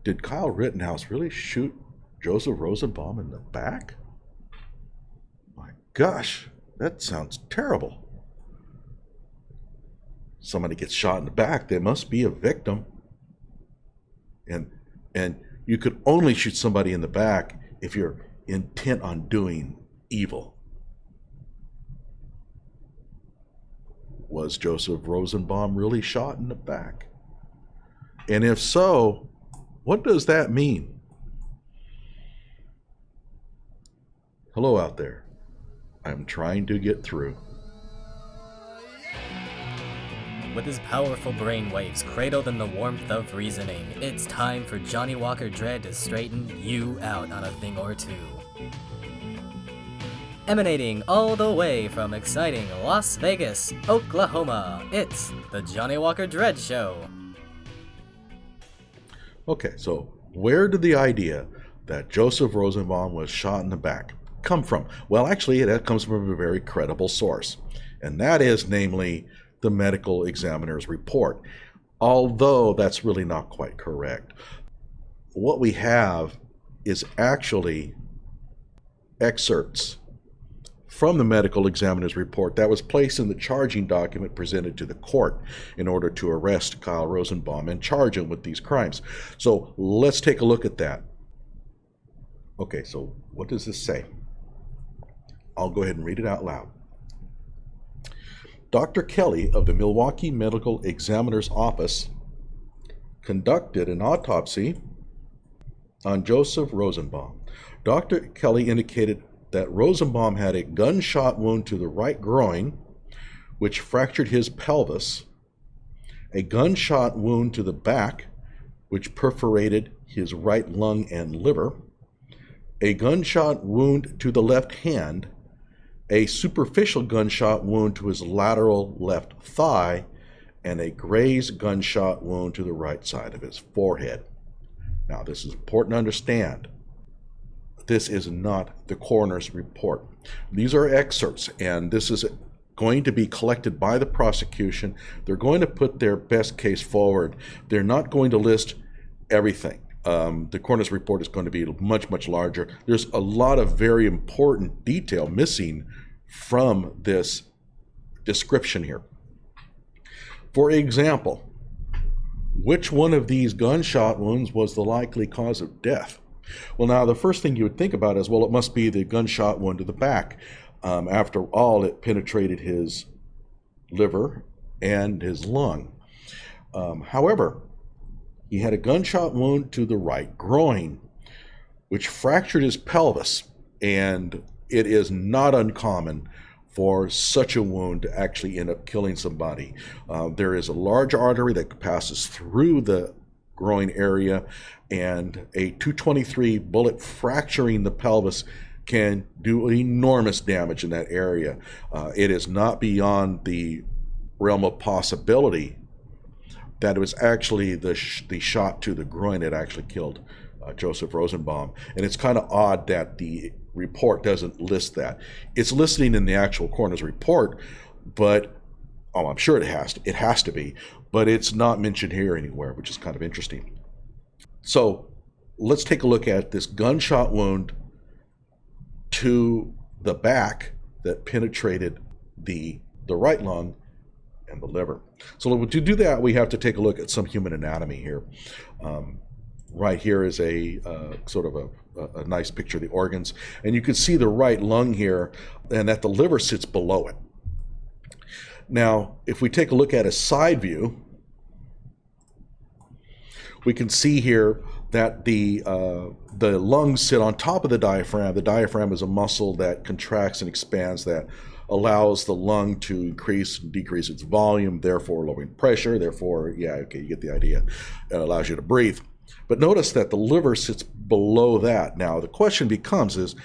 did Kyle Rittenhouse really shoot Joseph Rosenbaum in the back? My gosh, that sounds terrible. Somebody gets shot in the back, they must be a victim. And you could only shoot somebody in the back if you're intent on doing evil. Was Joseph Rosenbaum really shot in the back? And if so, what does that mean? Hello out there. I'm trying to get through. With his powerful brainwaves cradled in the warmth of reasoning, it's time for Johnny Walker Dread to straighten you out on a thing or two. Emanating all the way from exciting Las Vegas, Oklahoma, it's the Johnny Walker Dread Show. Okay, so where did the idea that Joseph Rosenbaum was shot in the back come from? Well, actually, that comes from a very credible source, and that is namely the medical examiner's report, although that's really not quite correct. What we have is actually excerpts from the medical examiner's report that was placed in the charging document presented to the court in order to arrest Kyle Rosenbaum and charge him with these crimes. So let's take a look at that. Okay, so what does this say? I'll go ahead and read it out loud. Dr. Kelly of the Milwaukee Medical Examiner's Office conducted an autopsy on Joseph Rosenbaum. Dr. Kelly indicated that Rosenbaum had a gunshot wound to the right groin, which fractured his pelvis, a gunshot wound to the back, which perforated his right lung and liver, a gunshot wound to the left hand, a superficial gunshot wound to his lateral left thigh, and a grazed gunshot wound to the right side of his forehead. Now, this is important to understand. This is not the coroner's report. These are excerpts, and this is going to be collected by the prosecution. They're going to put their best case forward. They're not going to list everything. The coroner's report is going to be much, much larger. There's a lot of very important detail missing from this description here. For example, which one of these gunshot wounds was the likely cause of death? Well, now, the first thing you would think about is, well, it must be the gunshot wound to the back. After all, it penetrated his liver and his lung. However, he had a gunshot wound to the right groin, which fractured his pelvis, and it is not uncommon for such a wound to actually end up killing somebody. There is a large artery that passes through the groin area, and a .223 bullet fracturing the pelvis can do enormous damage in that area. It is not beyond the realm of possibility that it was actually the shot to the groin that actually killed Joseph Rosenbaum. And it's kind of odd that the report doesn't list that. It's listing in the actual coroner's report, but I'm sure it has to be, but it's not mentioned here anywhere, which is kind of interesting. So let's take a look at this gunshot wound to the back that penetrated the right lung and the liver. So to do that, we have to take a look at some human anatomy here. Right here is a sort of a nice picture of the organs, and you can see the right lung here, and that the liver sits below it. Now, if we take a look at a side view, we can see here that the lungs sit on top of the diaphragm. The diaphragm is a muscle that contracts and expands, that allows the lung to increase and decrease its volume, therefore lowering pressure, therefore, you get the idea. It allows you to breathe. But notice that the liver sits below that. Now, the question becomes is,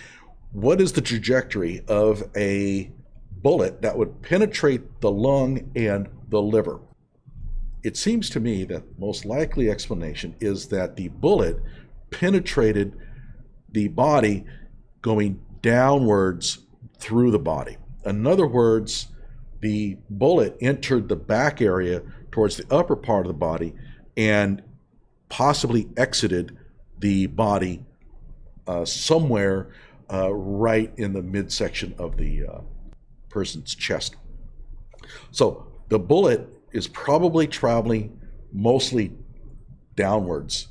what is the trajectory of a bullet that would penetrate the lung and the liver? It seems to me that most likely explanation is that the bullet penetrated the body going downwards through the body. In other words, the bullet entered the back area towards the upper part of the body and possibly exited the body somewhere right in the midsection of the person's chest. So the bullet is probably traveling mostly downwards.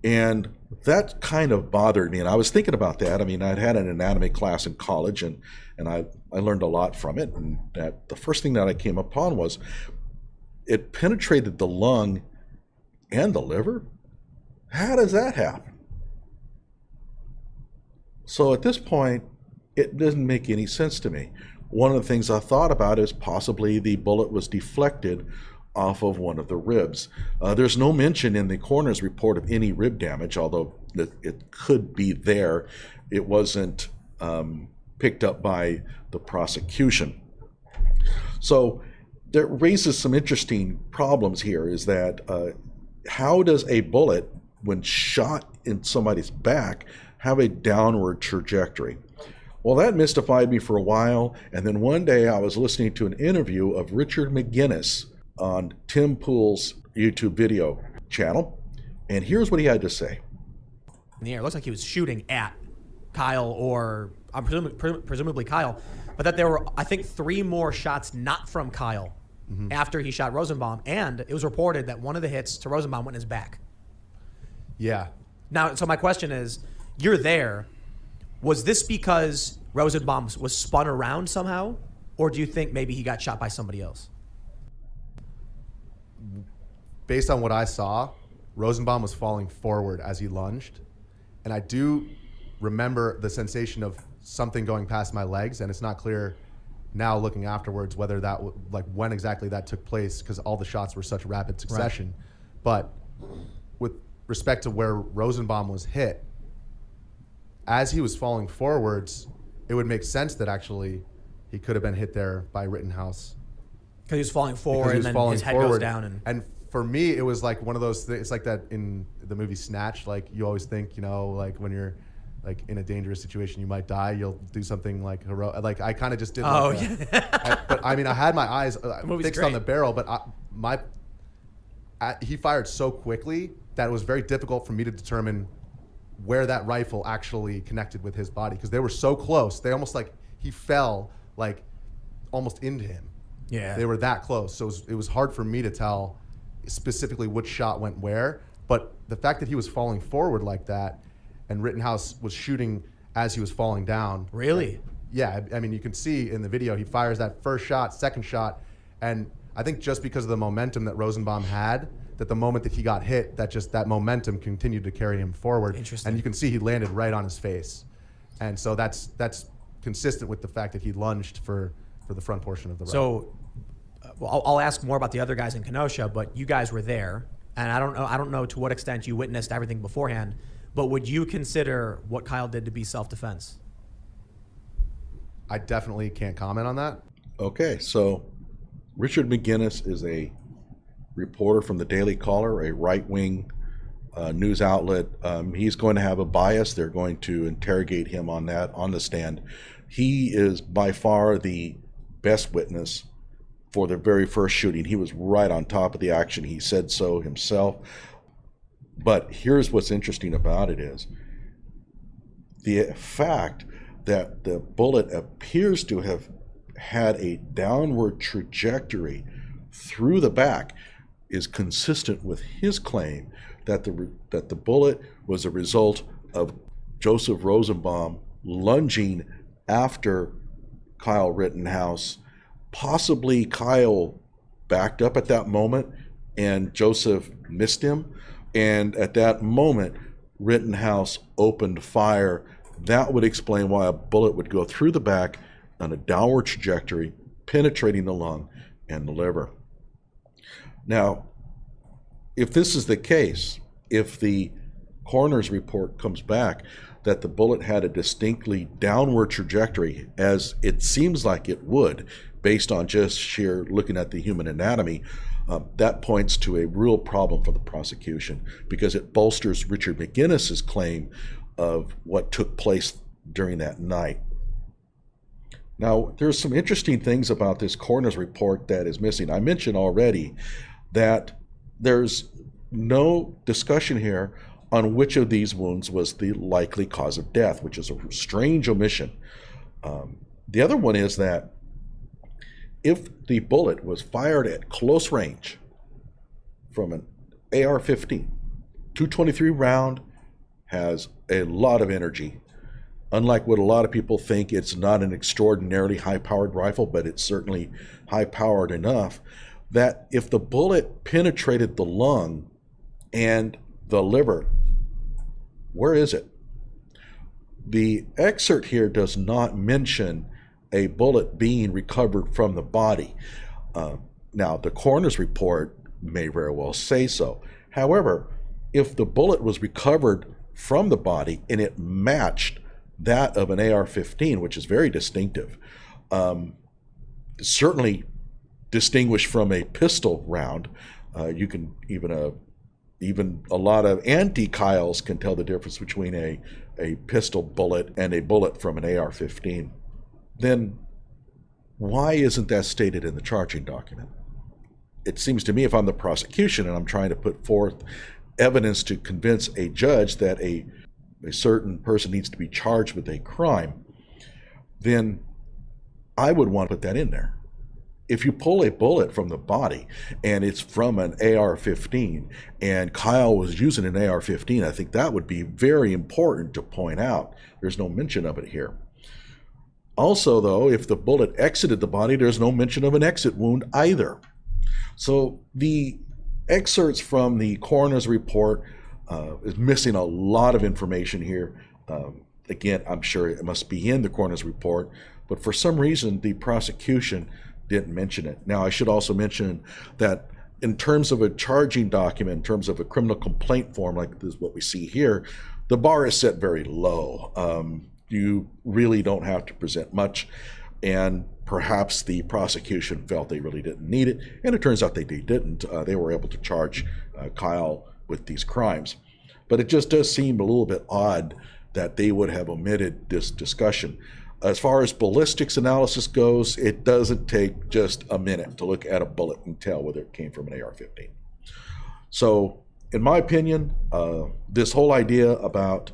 And that kind of bothered me. And I was thinking about that. I mean, I'd had an anatomy class in college, and I learned a lot from it. And that the first thing that I came upon was it penetrated the lung and the liver. How does that happen? So at this point, it doesn't make any sense to me. One of the things I thought about is possibly the bullet was deflected off of one of the ribs. There's no mention in the coroner's report of any rib damage, although it could be there. It wasn't picked up by the prosecution. So that raises some interesting problems here, is that how does a bullet, when shot in somebody's back, have a downward trajectory? Well, that mystified me for a while, and then one day I was listening to an interview of Richard McGinnis on Tim Pool's YouTube video channel, and here's what he had to say. In the air, it looks like he was shooting at Kyle, or presumably Kyle, but that there were, I think, 3 more shots not from Kyle after he shot Rosenbaum, and it was reported that one of the hits to Rosenbaum went in his back. Yeah. Now, so my question is, you're there. Was this because Rosenbaum was spun around somehow, or do you think maybe he got shot by somebody else? Based on what I saw, Rosenbaum was falling forward as he lunged. And I do remember the sensation of something going past my legs, and it's not clear now looking afterwards whether that, when exactly that took place, because all the shots were such rapid succession. Right. But with respect to where Rosenbaum was hit, as he was falling forwards, it would make sense that actually he could have been hit there by Rittenhouse. Because he was falling forward, and then his head goes down. And for me, it was like one of those things. It's like that in the movie Snatch. Like, you always think, like when you're like in a dangerous situation, you might die. You'll do something like heroic. Like, I kind of just did. Oh, like that. But I mean, I had my eyes fixed on the barrel, but he fired so quickly that it was very difficult for me to determine where that rifle actually connected with his body, because they were so close. They almost he fell almost into him. Yeah, they were that close. So it was hard for me to tell specifically which shot went where. But the fact that he was falling forward like that, and Rittenhouse was shooting as he was falling down. Really? Yeah. I mean, you can see in the video he fires that first shot, second shot, and I think just because of the momentum that Rosenbaum had, that the moment that he got hit, that momentum continued to carry him forward. Interesting. And you can see he landed right on his face. And so that's consistent with the fact that he lunged for the front portion of the rifle. So I'll ask more about the other guys in Kenosha, but you guys were there, and I don't know to what extent you witnessed everything beforehand, but would you consider what Kyle did to be self-defense? I definitely can't comment on that. Okay, so Richard McGinnis is a reporter from the Daily Caller, a right-wing news outlet. He's going to have a bias. They're going to interrogate him on that on the stand. He is by far the best witness for the very first shooting. He was right on top of the action. He said so himself. But here's what's interesting about it is the fact that the bullet appears to have had a downward trajectory through the back is consistent with his claim that the bullet was a result of Joseph Rosenbaum lunging after Kyle Rittenhouse. Possibly Kyle backed up at that moment and Joseph missed him, and at that moment Rittenhouse opened fire. That would explain why a bullet would go through the back on a downward trajectory, penetrating the lung and the liver. Now, if this is the case, if the coroner's report comes back that the bullet had a distinctly downward trajectory, as it seems like it would, based on just sheer looking at the human anatomy, that points to a real problem for the prosecution, because it bolsters Richard McGinnis's claim of what took place during that night. Now, there's some interesting things about this coroner's report that is missing. I mentioned already that there's no discussion here on which of these wounds was the likely cause of death, which is a strange omission. The other one is that if the bullet was fired at close range from an AR-15, 223 round has a lot of energy. Unlike what a lot of people think, it's not an extraordinarily high-powered rifle, but it's certainly high-powered enough that if the bullet penetrated the lung and the liver, where is it? The excerpt here does not mention a bullet being recovered from the body. Now, the coroner's report may very well say so. However, if the bullet was recovered from the body and it matched that of an AR-15, which is very distinctive, certainly distinguished from a pistol round. You can even a lot of anti-Kyles can tell the difference between a pistol bullet and a bullet from an AR-15. Then why isn't that stated in the charging document? It seems to me, if I'm the prosecution and I'm trying to put forth evidence to convince a judge that a certain person needs to be charged with a crime, then I would want to put that in there. If you pull a bullet from the body and it's from an AR-15 and Kyle was using an AR-15, I think that would be very important to point out. There's no mention of it here. Also, though, if the bullet exited the body, there's no mention of an exit wound either. So the excerpts from the coroner's report is missing a lot of information here. Again, I'm sure it must be in the coroner's report, but for some reason the prosecution didn't mention it. Now, I should also mention that in terms of a charging document, in terms of a criminal complaint form like this, what we see here, the bar is set very low. You really don't have to present much, and perhaps the prosecution felt they really didn't need it, and it turns out they didn't. They were able to charge Kyle with these crimes. But it just does seem a little bit odd that they would have omitted this discussion. As far as ballistics analysis goes, it doesn't take just a minute to look at a bullet and tell whether it came from an AR-15. So, in my opinion, this whole idea about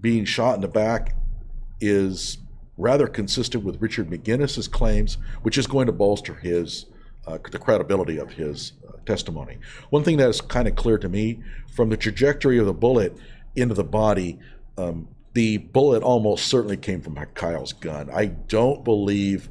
being shot in the back is rather consistent with Richard McGinnis's claims, which is going to bolster his the credibility of his testimony. One thing that is kind of clear to me, from the trajectory of the bullet into the body, the bullet almost certainly came from Kyle's gun. I don't believe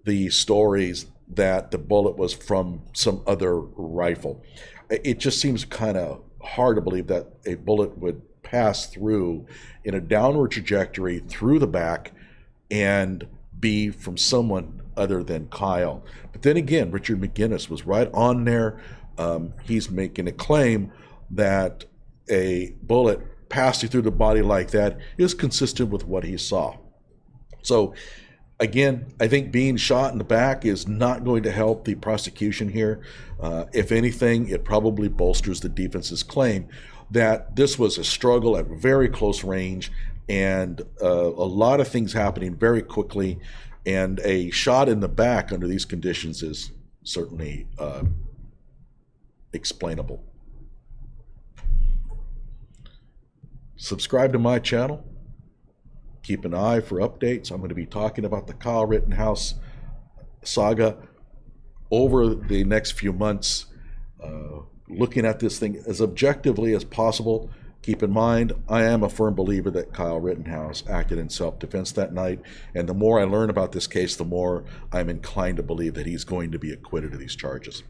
the stories that the bullet was from some other rifle. It just seems kind of hard to believe that a bullet would pass through in a downward trajectory through the back and be from someone other than Kyle. But then again, Richard McGinnis was right on there. He's making a claim that a bullet passing through the body like that is consistent with what he saw. So again, I think being shot in the back is not going to help the prosecution here. If anything, it probably bolsters the defense's claim that this was a struggle at very close range and a lot of things happening very quickly, and a shot in the back under these conditions is certainly explainable. Subscribe to my channel. Keep an eye for updates. I'm going to be talking about the Kyle Rittenhouse saga over the next few months, looking at this thing as objectively as possible. Keep in mind, I am a firm believer that Kyle Rittenhouse acted in self-defense that night, and the more I learn about this case, the more I'm inclined to believe that he's going to be acquitted of these charges.